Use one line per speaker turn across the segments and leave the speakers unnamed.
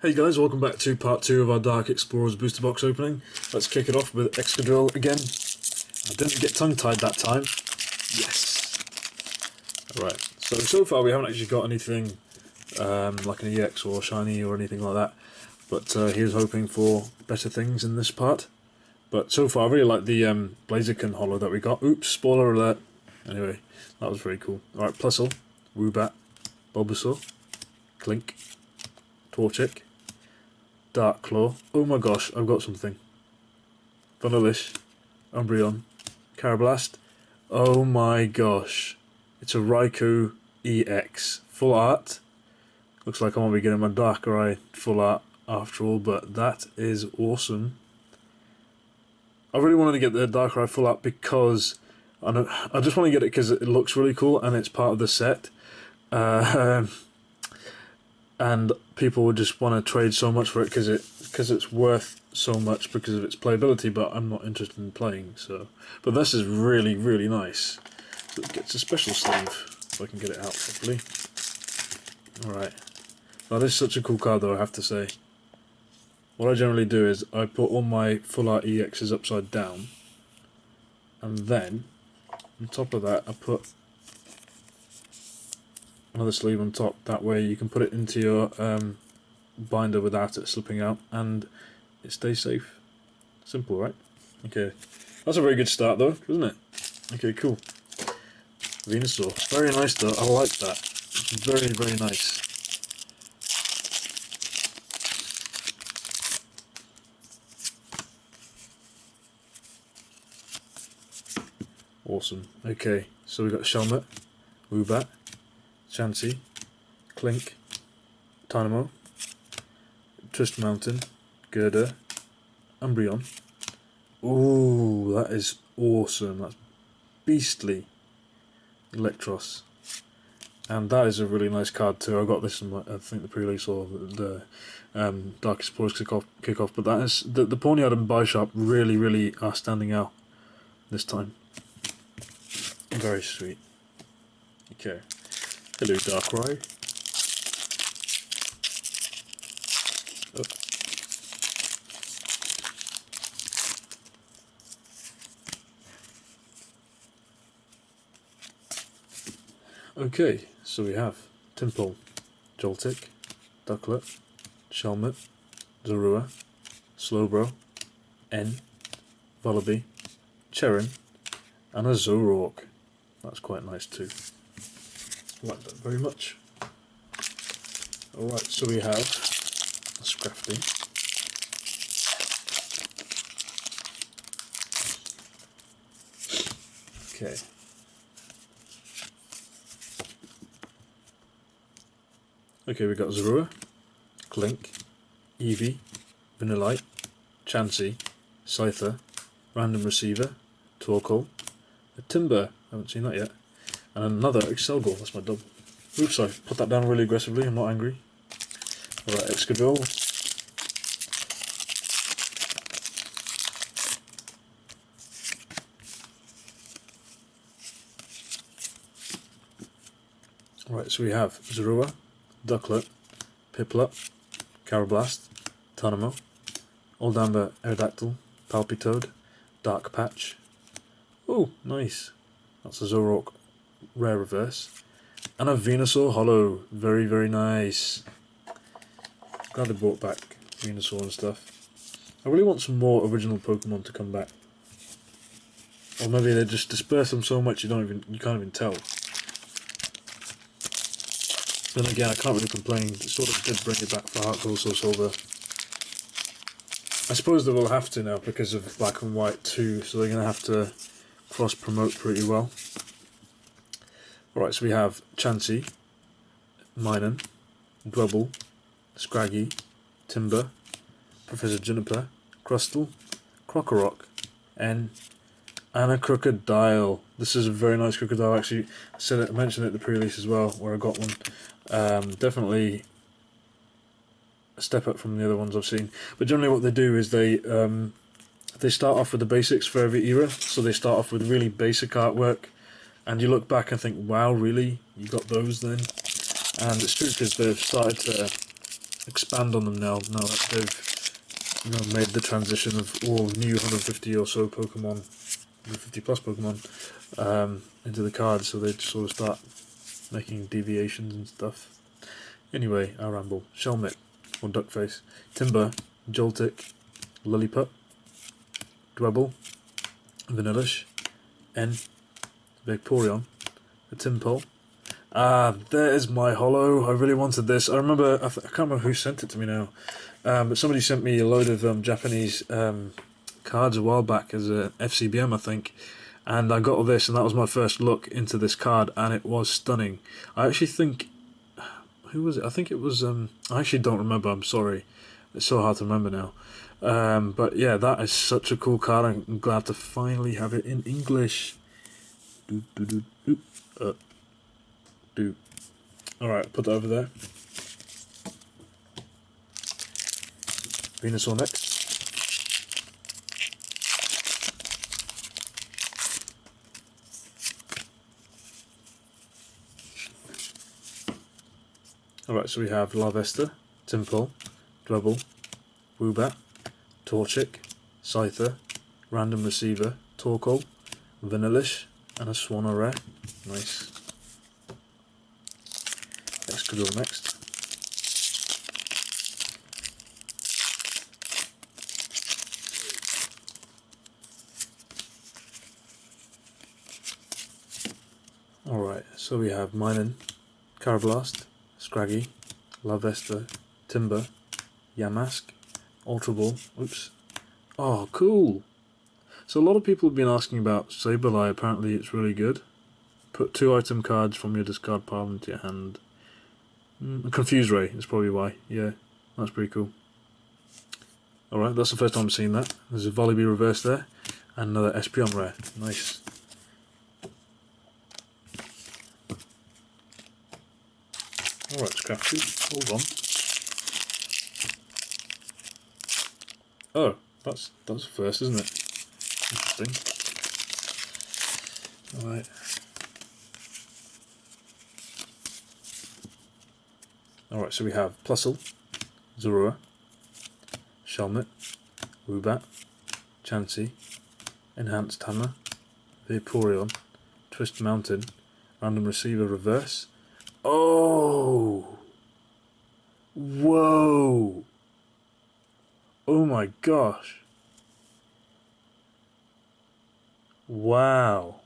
Hey guys, welcome back to part 2 of our Dark Explorers booster box opening. Let's kick it off with Excadrill again. I didn't get tongue-tied that time. Yes! Alright, so far we haven't actually got anything like an EX or shiny or anything like that. But here's hoping for better things in this part. But so far I really like the Blaziken Holo that we got. Oops, spoiler alert. Anyway, that was very cool. Alright, Plusle, Woobat, Bulbasaur, Clink, Torchic, Dark Claw. Oh my gosh, I've got something. Vanillish, Umbreon, Carablast. Oh my gosh. It's a Raichu EX. Full Art. Looks like I might be getting my Darkrai Full Art after all, but that is awesome. I really wanted to get the Darkrai Full Art because I just want to get it because it looks really cool and it's part of the set. And people would just want to trade so much for it because it's worth so much because of its playability, but I'm not interested in playing. So, but this is really nice. So it gets a special sleeve, so I can get it out properly. Alright, that is such a cool card though, I have to say. What I generally do is I put all my Full Art EXs upside down, and then on top of that I put another sleeve on top. That way you can put it into your binder without it slipping out and it stays safe. Simple, right? Okay, that's a very good start though, isn't it? Okay, cool. Venusaur, very nice though, I like that. Very nice. Awesome. Okay, so we got Shelmet, Woobat, Chansey, Clink, Tynamo, Twist Mountain, Girder, Umbreon. Ooh, that is awesome. That's beastly. Electros. And that is a really nice card too. I got this in I think the pre-release or the Dark Explorers kickoff, but that is the Ponyard and Bishop really are standing out this time. Very sweet. Okay. Hello, Darkrai. Oh. Okay, so we have Tympole, Joltik, Ducklet, Shelmet, Zorua, Slowbro, N, Vullaby, Cherin, and a Zoroark. That's quite nice too. I like that very much. Alright, so we have a Scrafty, okay. Okay, we got Zorua, Clink, Eevee, Vanillite, Chansey, Scyther, Random Receiver, Torkoal, a Timber, I haven't seen that yet, and another Excelgor, that's my double. Oops, I put that down really aggressively, I'm not angry. Alright, Excadrill. Alright, so we have Zorua, Ducklet, Piplup, Carablast, Tynamo, Oldamber Aerodactyl, Palpitoad, Dark Patch. Oh, nice. That's a Zoroark Rare Reverse. And a Venusaur Holo. Very nice. Glad they brought back Venusaur and stuff. I really want some more original Pokemon to come back. Or maybe they just disperse them so much you can't even tell. Then again, I can't really complain. They sort of did bring it back for Heart Gold, Soul Silver. I suppose they will have to now because of Black and White 2, so they're going to have to cross-promote pretty well. Alright, so we have Chansey, Minun, Dwebble, Scraggy, Timber, Professor Juniper, Crustle, Crocorock, and a Crocodile. This is a very nice Crocodile. Actually, I mentioned it at the pre-release as well, where I got one. Definitely a step up from the other ones I've seen. But generally, what they do is they start off with the basics for every era. So they start off with really basic artwork, and you look back and think, "Wow, really? You got those then?" And it's true because they've started to expand on them now that they've made the transition of all new 150 or so Pokemon, 150 plus Pokemon, into the cards, so they sort of start making deviations and stuff. Anyway, I ramble. Shelmet, or Duckface, Timber, Joltik, Lilliput, Dwebble, Vanillish, N, Vaporeon, a Timpole. Ah, there's my Holo. I really wanted this. I remember, I can't remember who sent it to me now, but somebody sent me a load of Japanese cards a while back as a FCBM, I think, and I got all this, and that was my first look into this card, and it was stunning. I actually think, who was it? I think it was, I actually don't remember, I'm sorry. It's so hard to remember now. But yeah, that is such a cool card. I'm glad to finally have it in English. Alright, put that over there. Venusaur next. Alright, so we have Larvesta, Timpole, Dwebble, Woobat, Torchic, Scyther, Random Receiver, Torkoal, Vanillish, and a Swanna Rare. Nice. Excadrill next. Alright, so we have Minun, Carablast, Scraggy, Larvesta, Timber, Yamask, Ultra Ball. Oops. Oh, cool! So a lot of people have been asking about Sableye. Apparently it's really good. Put 2 item cards from your discard pile into your hand. Confuse Ray is probably why. Yeah, that's pretty cool. Alright, that's the first time I've seen that. There's a Volibee reverse there, and another Espeon rare. Nice. Alright, Scrafty, hold on. Oh, that's the first, isn't it? Interesting. Alright. Alright, so we have Plusle, Zorua, Shelmet, Woobat, Chansey, Enhanced Hammer, Vaporeon, Twist Mountain, Random Receiver reverse. Oh! Whoa! Oh my gosh! Wow!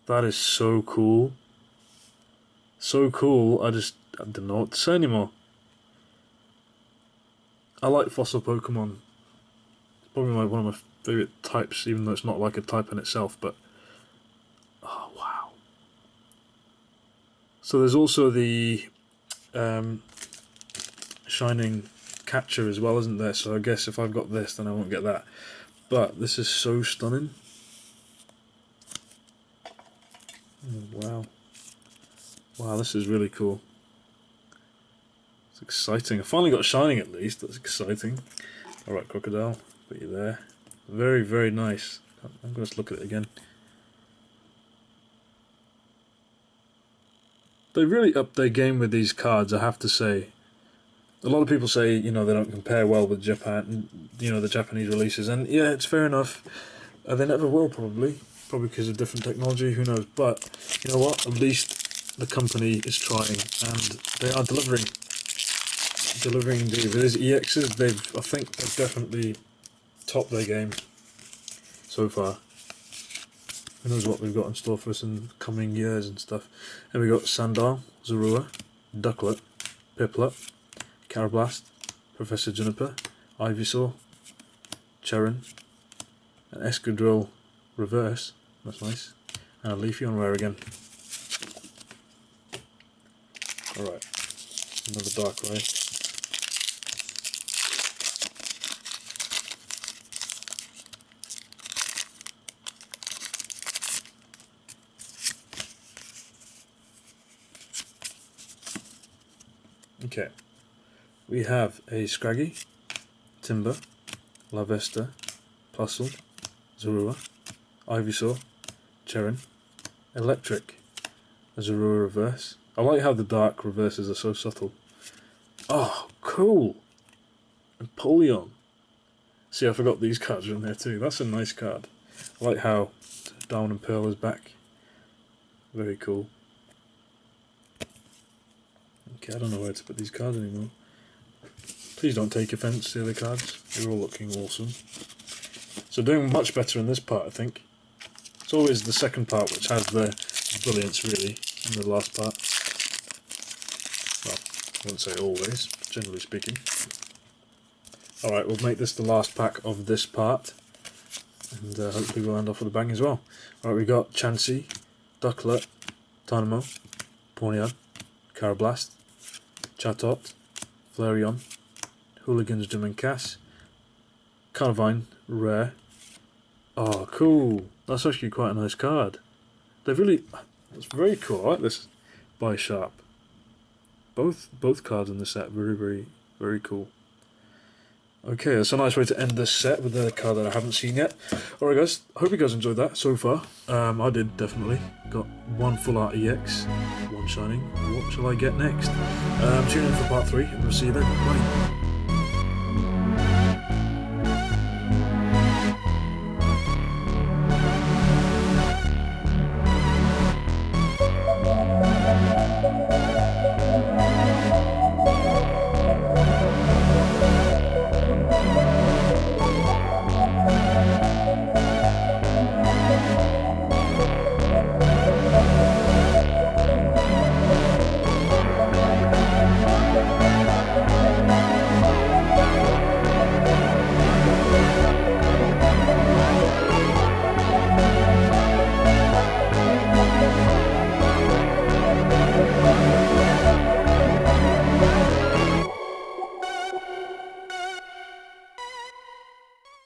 That is so cool. So cool, I don't know what to say anymore. I like fossil Pokemon. It's probably one of my favourite types, even though it's not like a type in itself, but oh wow. So there's also the Shining Catcher as well, isn't there? So I guess if I've got this, then I won't get that. But this is so stunning. Oh, wow. Wow, this is really cool. It's exciting. I finally got Shining at least. That's exciting. Alright, Crocodile. Put you there. Very, very nice. I'm going to look at it again. They really upped their game with these cards, I have to say. A lot of people say, you know, they don't compare well with Japan, you know, the Japanese releases, and yeah, it's fair enough. They never will, probably because of different technology, who knows, but you know what, at least the company is trying, and they are delivering these EXs. I think they've definitely topped their game so far. Who knows what we've got in store for us in coming years and stuff. And we got Sandile, Zorua, Ducklet, Piplup, Carablast, Professor Juniper, Ivysaur, Cherin, an Excadrill reverse, that's nice, and a Leafeon rare again. Alright, another Darkrai. Okay, we have a Scraggy, Timber, Larvesta, Plusle, Zorua, Ivysaur, Cherin, Electric, a Zorua reverse, I like how the dark reverses are so subtle. Oh, cool! Empoleon. See, I forgot these cards are in there too. That's a nice card. I like how Down and Pearl is back. Very cool. Okay, I don't know where to put these cards anymore. Please don't take offence to the other cards. They're all looking awesome. So doing much better in this part, I think. It's always the second part which has the brilliance, really, in the last part. Well, I wouldn't say always, but generally speaking. Alright, we'll make this the last pack of this part. And hopefully we'll end off with a bang as well. Alright, we got Chansey, Ducklet, Dynamo, Pawniard, Carablast, Chatot, Flareon, Hooligans Jim and Cass, Carnivine, Rare. Oh, cool. That's actually quite a nice card. They've really... That's very cool. I like this by Sharp. Both cards in the set, very cool. Okay, that's a nice way to end this set with a card that I haven't seen yet. Alright guys, hope you guys enjoyed that so far. I did, definitely. Got 1 Full Art EX, 1 Shining. What shall I get next? Tune in for part 3 and we'll see you then. Bye.